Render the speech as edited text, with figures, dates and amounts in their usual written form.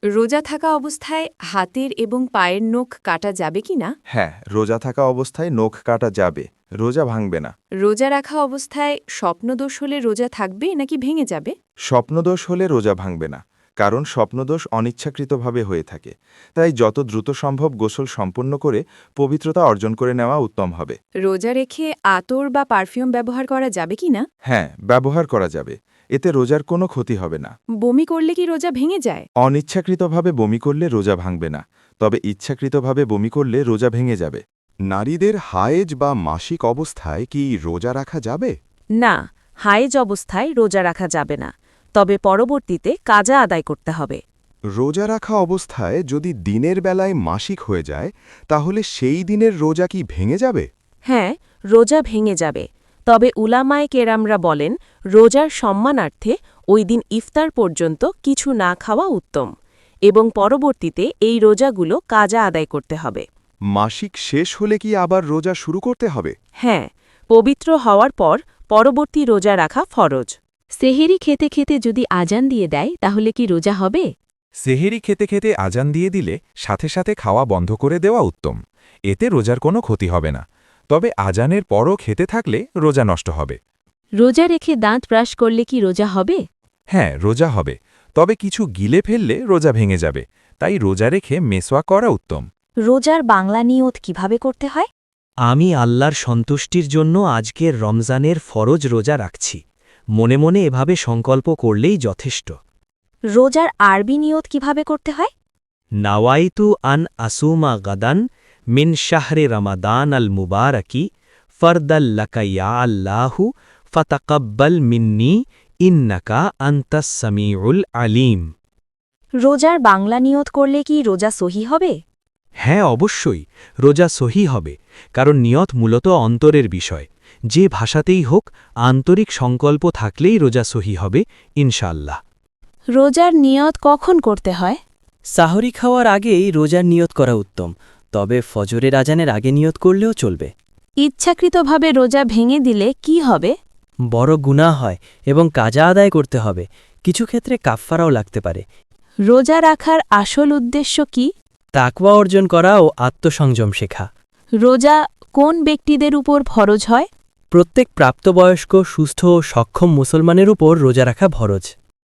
রোজা থাকা অবস্থায় হাতের এবং পায়ের নখ কাটা যাবে কি না? হ্যাঁ, রোজা থাকা অবস্থায় নখ কাটা যাবে, রোজা ভাঙবে না। রোজা রাখা অবস্থায় স্বপ্নদোষ হলে রোজা থাকবে নাকি ভেঙে যাবে? স্বপ্নদোষ হলে রোজা ভাঙবে না, কারণ স্বপ্নদোষ অনিচ্ছাকৃতভাবে হয়ে থাকে। তাই যত দ্রুত সম্ভব গোসল সম্পন্ন করে পবিত্রতা অর্জন করে নেওয়া উত্তম হবে। রোজা রেখে আতর বা পারফিউম ব্যবহার করা যাবে কি না? হ্যাঁ, ব্যবহার করা যাবে, এতে রোজার কোনো ক্ষতি হবে না। বমি করলে কি রোজা ভেঙে যায়? অনিচ্ছাকৃতভাবে বমি করলে রোজা ভাঙবে না, তবে ইচ্ছাকৃতভাবে বমি করলে রোজা ভেঙে যাবে। নারীদের হায়েজ বা মাসিক অবস্থায় কি রোজা রাখা যাবে? না, হায়েজ অবস্থায় রোজা রাখা যাবে না, তবে পরবর্তীতে কাজা আদায় করতে হবে। রোজা রাখা অবস্থায় যদি দিনের বেলায় মাসিক হয়ে যায়, তাহলে সেই দিনের রোজা কি ভেঙে যাবে? হ্যাঁ, রোজা ভেঙে যাবে, তবে উলামায়ে কেরামরা বলেন রোজার সম্মানার্থে ওই দিন ইফতার পর্যন্ত কিছু না খাওয়া উত্তম, এবং পরবর্তীতে এই রোজাগুলো কাজা আদায় করতে হবে। মাসিক শেষ হলে কি আবার রোজা শুরু করতে হবে? হ্যাঁ, পবিত্র হওয়ার পর পরবর্তী রোজা রাখা ফরজ। সেহেরি খেতে খেতে যদি আজান দিয়ে দেয় তাহলে কি রোজা হবে? সেহেরি খেতে খেতে আজান দিয়ে দিলে সাথে সাথে খাওয়া বন্ধ করে দেওয়া উত্তম, এতে রোজার কোনো ক্ষতি হবে না। তবে আজানের পরও খেতে থাকলে রোজা নষ্ট হবে। রোজা রেখে দাঁত ব্রাশ করলে কি রোজা হবে? হ্যাঁ, রোজা হবে, তবে কিছু গিলে ফেললে রোজা ভেঙে যাবে, তাই রোজা রেখে মেসওয়াক করা উত্তম। রোজার বাংলা নিয়ত কিভাবে করতে হয়? আমি আল্লাহর সন্তুষ্টির জন্য আজকের রমজানের ফরজ রোজা রাখছি। মনে মনে এভাবে সংকল্প করলেই যথেষ্ট। রোজার আরবি নিয়ত কিভাবে করতে হয়? নাওয়াইতু আন আসুমা গাদান মিন শাহরে রমাদান আল মুবারকি ফরদাল্লাকা ইয়া আল্লাহু ফাতাকাব্বাল মিন্নি ইন্নাকা আনতাস সামিউল আলিম। রোজার বাংলা নিয়ত করলে কি রোজা সহি হবে? হ্যাঁ, অবশ্যই রোজা সহি হবে, কারণ নিয়ত মূলত অন্তরের বিষয়। যে ভাষাতেই হোক আন্তরিক সংকল্প থাকলেই রোজা সহি হবে ইনশাআল্লাহ। রোজার নিয়ত কখন করতে হয়? সাহরি খাওয়ার আগেই রোজার নিয়ত করা উত্তম, তবে ফজরের আজানের আগে নিয়ত করলেও চলবে। ইচ্ছাকৃতভাবে রোজা ভেঙে দিলে কি হবে? বড় গুনাহ হয় এবং কাজা আদায় করতে হবে, কিছু ক্ষেত্রে কাফফারাও লাগতে পারে। রোজা রাখার আসল উদ্দেশ্য কি? তাকওয়া অর্জন করা ও আত্মসংযম শেখা। রোজা কোন ব্যক্তিদের উপর ফরজ হয়? প্রত্যেক প্রাপ্তবয়স্ক সুস্থ ও সক্ষম মুসলমানের উপর রোজা রাখা ফরজ।